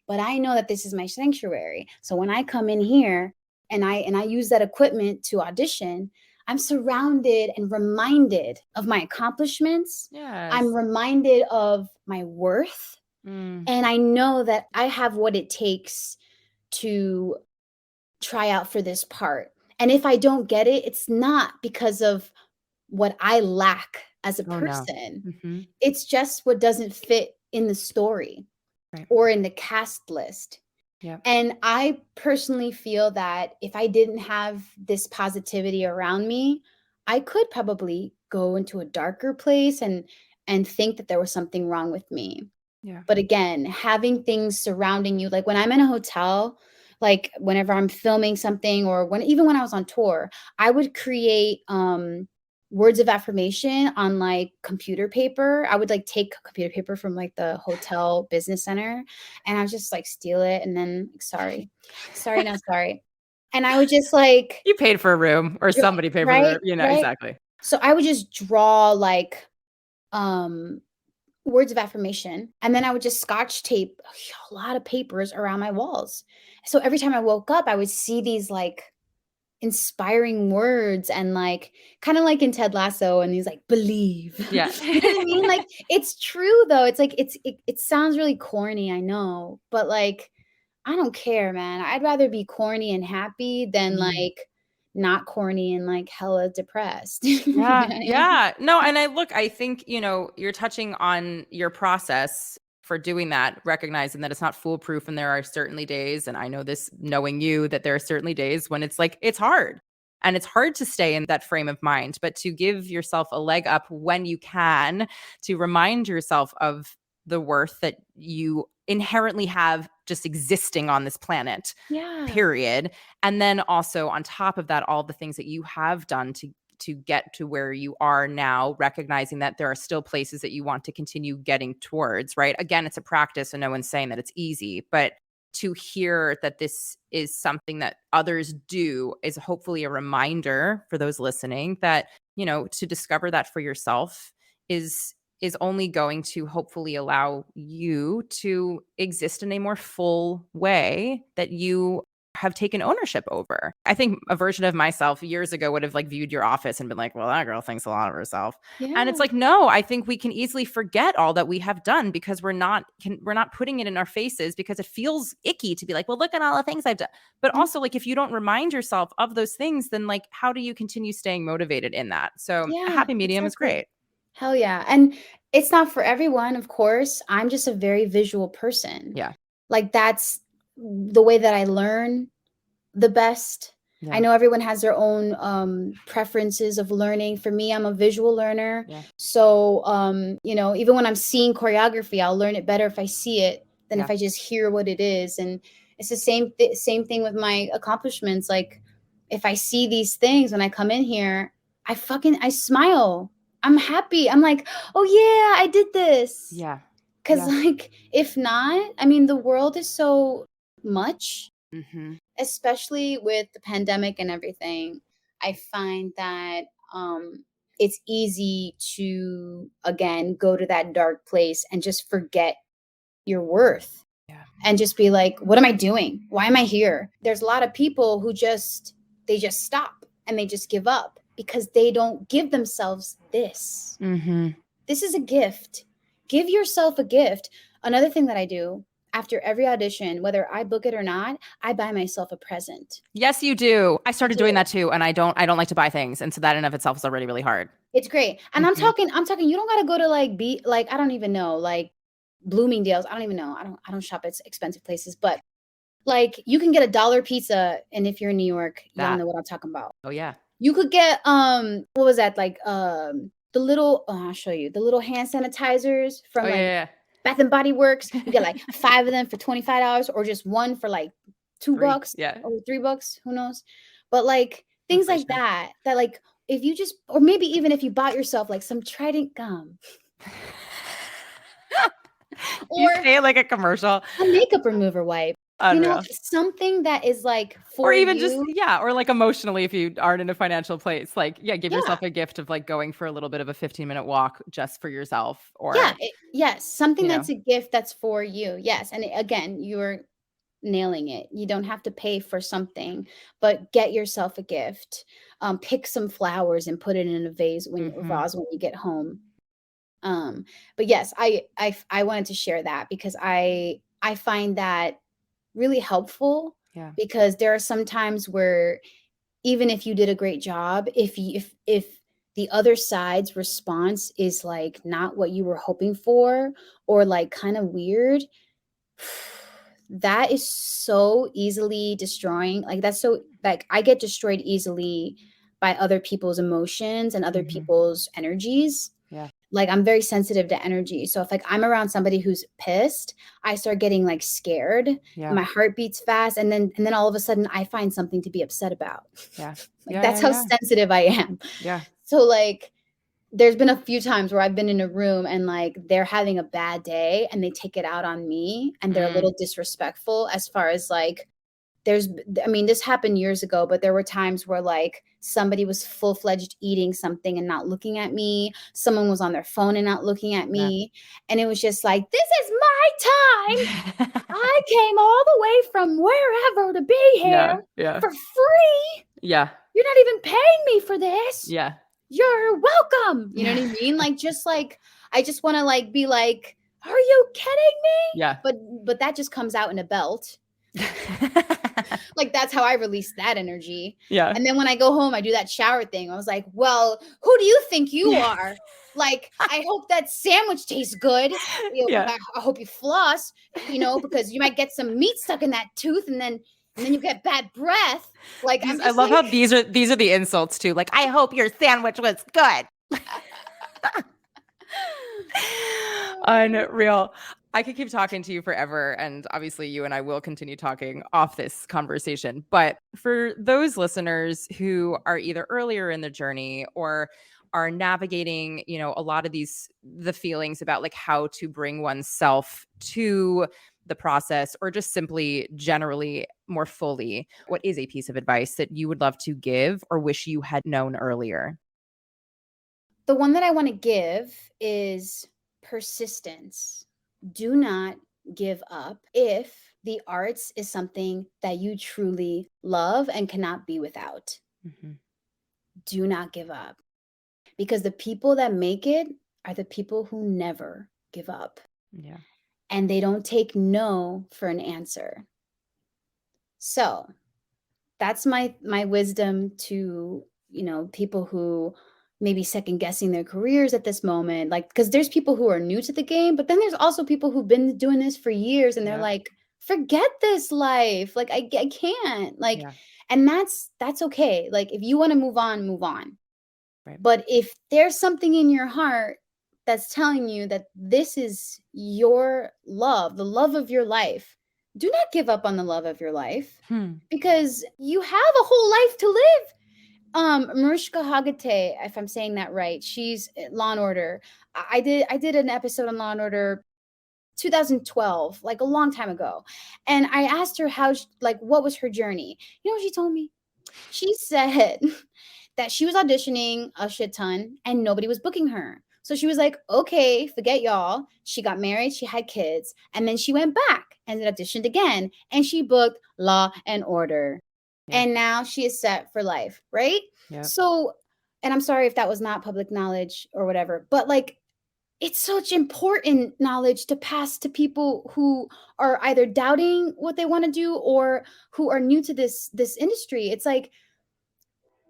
But I know that this is my sanctuary. So when I come in here and I use that equipment to audition, I'm surrounded and reminded of my accomplishments. I'm Yes. reminded of my worth. Mm. And I know that I have what it takes to try out for this part. And if I don't get it, it's not because of what I lack as a Oh no. person. Mm-hmm. It's just what doesn't fit in the story Right. or in the cast list. Yeah. And I personally feel that if I didn't have this positivity around me, I could probably go into a darker place and think that there was something wrong with me. Yeah. But again, having things surrounding you, like when I'm in a hotel, like whenever I'm filming something, or even when I was on tour, I would create words of affirmation on like computer paper. I would like take computer paper from like the hotel business center, and I would just like steal it and then sorry, not sorry. And I would just like You paid for a room, or somebody paid for the right, room. right. Exactly. So I would just draw like um words of affirmation, and then I would just scotch tape a lot of papers around my walls. So every time I woke up, I would see these like inspiring words and like kind of like in Ted Lasso and he's like believe. Yeah. You know what I mean? Like it's true though. It's like it sounds really corny, I know, but like I don't care, man. I'd rather be corny and happy than Mm. like not corny and like hella depressed. You know Yeah. what I mean? Yeah. No, and I think, you're touching on your process for doing that, recognizing that it's not foolproof and there are certainly days, and I know this knowing you, that there are certainly days when it's like it's hard. And it's hard to stay in that frame of mind, but to give yourself a leg up when you can, to remind yourself of the worth that you inherently have just existing on this planet, Yeah. period. And then also on top of that, all the things that you have done to get to where you are now, recognizing that there are still places that you want to continue getting towards, right? Again, it's a practice and no one's saying that it's easy, but to hear that this is something that others do is hopefully a reminder for those listening that, to discover that for yourself is only going to hopefully allow you to exist in a more full way that you have taken ownership over. I think a version of myself years ago would have like viewed your office and been like, well, that girl thinks a lot of herself. And it's Yeah. like, no, I think we can easily forget all that we have done because we're not putting it in our faces because it feels icky to be like, well, look at all the things I've done. But also like if you don't remind yourself of those things, then like how do you continue staying motivated in that? So a Yeah, happy medium is exactly. great. Hell yeah. And it's not for everyone, of course. I'm just a very visual person. Yeah. Like that's the way that I learn the best. I Yeah. know everyone has their own preferences of learning. For me, I'm a visual learner. Yeah. So, even when I'm seeing choreography, I'll learn it better if I see it than Yeah. if I just hear what it is. And it's the same thing with my accomplishments. Like if I see these things when I come in here, I smile. I'm happy. I'm like, oh yeah, I did this. Yeah. Cause Yeah. like if not, I mean, the world is so much, Mm-hmm. especially with the pandemic and everything. I find that it's easy to again go to that dark place and just forget your worth Yeah. and just be like, what am I doing? Why am I here? There's a lot of people who they just stop and they just give up because they don't give themselves this. Mm-hmm. This is a gift. Give yourself a gift. Another thing that I do after every audition, whether I book it or not, I buy myself a present. Yes, you do. I started do. doing that too, and I don't like to buy things, and so that in of itself is already really hard. It's great. And Mhm. I'm talking, you don't gotta go to I don't even know, like Bloomingdale's. I don't even know. I don't shop at expensive places, but like you can get $1 pizza. And if you're in New York, y'all That. know what I'm talking about. Oh yeah. You could get what was that? Like the little I'll show you the little hand sanitizers from Oh yeah, like yeah. Bath and Body Works. You get like 5 of them for $25 or just one for like Three. $2 Yeah. or $3, who knows? But like things like Inflation. that like if you just or maybe even if you bought yourself like some Trident gum You or say it like a commercial. a makeup remover wipe, Unreal. something that is like Or for even just, you. yeah, or like emotionally if you aren't in a financial place, like, yeah, give Yeah. yourself a gift of like going for a little bit of a 15-minute walk just for yourself Yeah, or, yes, something you know. that's a gift that's for you. Yes, and again, you're nailing it. You don't have to pay for something, but get yourself a gift. Pick some flowers and put it in a Mhm. vase when you get home. But yes, I wanted to share that because I find that really helpful Yeah. because there are some times where even if you did a great job, if the other side's response is like not what you were hoping for or like kind of weird, that is so easily destroying. Like that's so like I get destroyed easily by other people's emotions and other Mhm. people's energies. Yeah. Like I'm very sensitive to energy. So if like I'm around somebody who's pissed, I start getting like scared. Yeah. My heart beats fast and then all of a sudden I find something to be upset about. Yeah. Like Yeah, that's yeah, how yeah. sensitive I am. Yeah. So like there's been a few times where I've been in a room and like they're having a bad day and they take it out on me and they're a Mm. little disrespectful as far as like this happened years ago, but there were times where like somebody was full-fledged eating something and not looking at me. Someone was on their phone and not looking at Yeah. me. And it was just like, this is my time. I came all the way from wherever to be Yeah. here Yeah. for free. Yeah. You're not even paying me for this. Yeah. You're welcome. You know what I mean? Like, just like, I just want to like be like, are you kidding me? Yeah. But that just comes out in a belt. Like, that's how I release that energy. Yeah. And then when I go home, I do that shower thing. I was like, well, who do you think you are? Like, I hope that sandwich tastes good. Yeah. I hope you floss, because you might get some meat stuck in that tooth, and then you get bad breath. Like, I'm I just love like, how these are the insults too. Like, I hope your sandwich was good. Unreal. I could keep talking to you forever, and obviously you and I will continue talking off this conversation. But for those listeners who are either earlier in the journey or are navigating, a lot of the feelings about like how to bring oneself to the process, or just simply generally more fully, what is a piece of advice that you would love to give or wish you had known earlier? the one that I want to give is persistence. Do not give up if the arts is something that you truly love and cannot be without. Mhm. Do not give up, because the people that make it are the people who never give up, Yeah. and they don't take no for an answer. So that's my wisdom to, people who maybe second guessing their careers at this moment. Like, because there's people who are new to the game, but then there's also people who've been doing this for years, and they're Yep. like, forget this life. Like, I can't. Like, Yeah. and that's okay. Like, if you want to move on, move on. Right. But if there's something in your heart that's telling you that this is your love, the love of your life, do not give up on the love of your life, because you have a whole life to live. Mariska Hargitay, if I'm saying that right, she's Law and Order. I did an episode on Law and Order 2012, like a long time ago. And I asked her what was her journey. You know what she told me? She said that she was auditioning a shit ton and nobody was booking her. So she was like, okay, forget y'all. She got married, she had kids, and then she went back and auditioned again, and she booked Law and Order. Yeah. And now she is set for life, right? Yep. So, and I'm sorry if that was not public knowledge or whatever, but like, it's such important knowledge to pass to people who are either doubting what they want to do or who are new to this industry. It's like,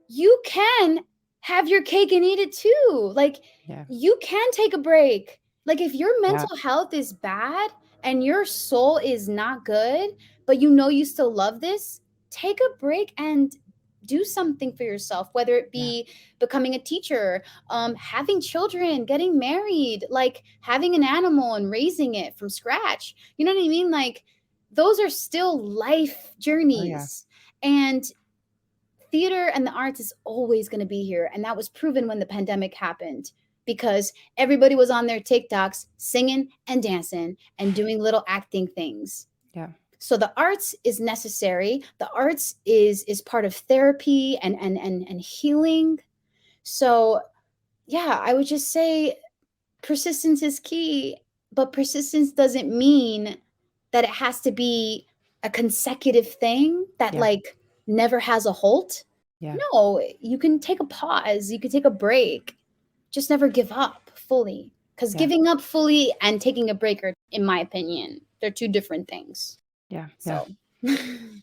you can have your cake and eat it too. Like, Yeah. you can take a break. Like, if your Yeah. mental health is bad and your soul is not good, but you still love this, take a break and do something for yourself, whether it be becoming a teacher, having children, getting married, like having an animal and raising it from scratch. You know what I mean? Like, those are still life journeys. And theater and the arts is always going to be here. And that was proven when the pandemic happened, because everybody was on their TikToks singing and dancing and doing little acting things. Yeah. So the arts is necessary. The arts is part of therapy and healing. So yeah, I would just say persistence is key, but persistence doesn't mean that it has to be a consecutive thing that like never has a halt. Yeah. No, you can take a pause, you can take a break. Just never give up fully. Because giving up fully and taking a break are, in my opinion, they're two different things. Yeah. So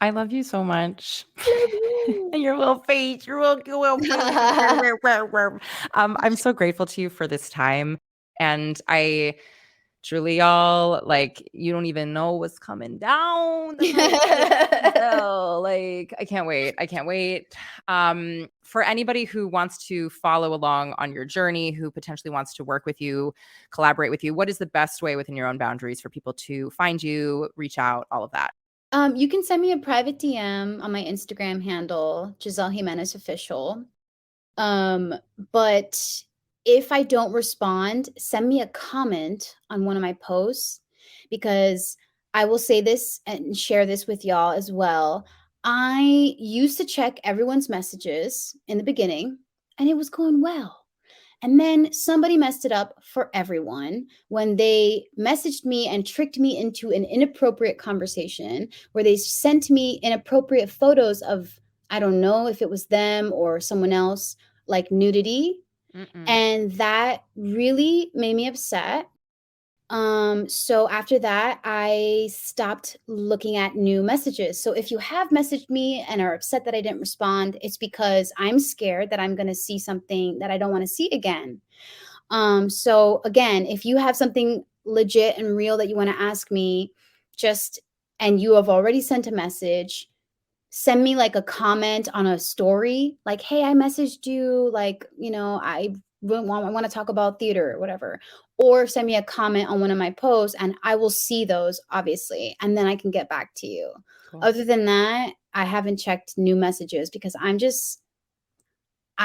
I love you so much. love you. And your little face, your little I'm so grateful to you for this time. And I truly, y'all, like, you don't even know what's coming down the pipe. So, like, I can't wait. I can't wait. For anybody who wants to follow along on your journey, who potentially wants to work with you, collaborate with you, what is the best way within your own boundaries for people to find you, reach out, all of that? You can send me a private DM on my Instagram handle, Gizel Jimenez Official. But if I don't respond, send me a comment on one of my posts, because I will say this and share this with y'all as well. I used to check everyone's messages in the beginning and it was going well. And then somebody messed it up for everyone when they messaged me and tricked me into an inappropriate conversation where they sent me inappropriate photos of I don't know if it was them or someone else, like nudity. Mm-mm. And that really made me upset. So after that, I stopped looking at new messages. So if you have messaged me and are upset that I didn't respond, it's because I'm scared that I'm going to see something that I don't want to see again. So again, if you have something legit and real that you want to ask me, just and you have already sent a message, send me like a comment on a story, like, hey, I messaged you, like, I want to talk about theater or whatever. Or send me a comment on one of my posts and I will see those, obviously, and then I can get back to you. Cool. Other than that, I haven't checked new messages because I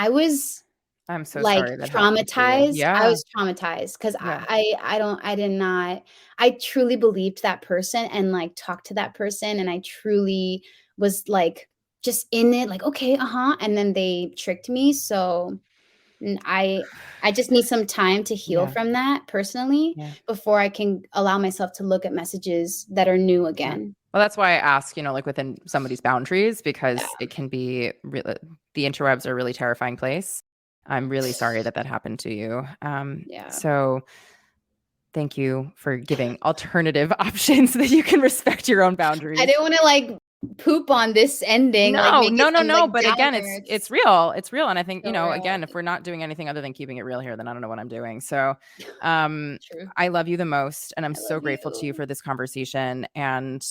was I'm so like sorry that happened to you. traumatized. I Yeah. was traumatized because Yeah. I did not, I truly believed that person and like talked to that person, and I truly was like just in it, like, okay, uh-huh. And then they tricked me. So I just need some time to heal Yeah. from that personally Yeah. before I can allow myself to look at messages that are new Yeah. again. Well, that's why I ask, like within somebody's boundaries, Yeah. because it can be the interwebs are a really terrifying place. I'm really sorry that that happened to you. Yeah. So thank you for giving alternative options so that you can respect your own I boundaries. didn't want to like poop on this ending, like No, make it no, no, some like no. But again, downer. it's It's real. It's real. And I think, so again, real. if we're not doing anything other than keeping it real here, then I don't know what I'm doing. So True. I love you the most. And I'm I love so grateful to you you. for this conversation. And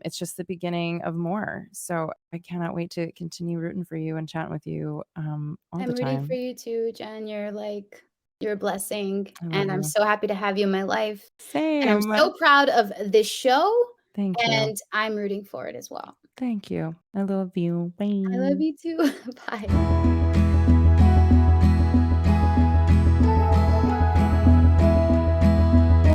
it's just the beginning of more. So I cannot wait to continue rooting for you and chatting with you all the I'm rooting for time. you too, Jen. You're a blessing, I love and I'm you. so happy to have you in my life. And I'm Same. so proud of this show, Thank you. and I'm rooting for it as well. Thank you. I love you. I love Bye. you too. Bye.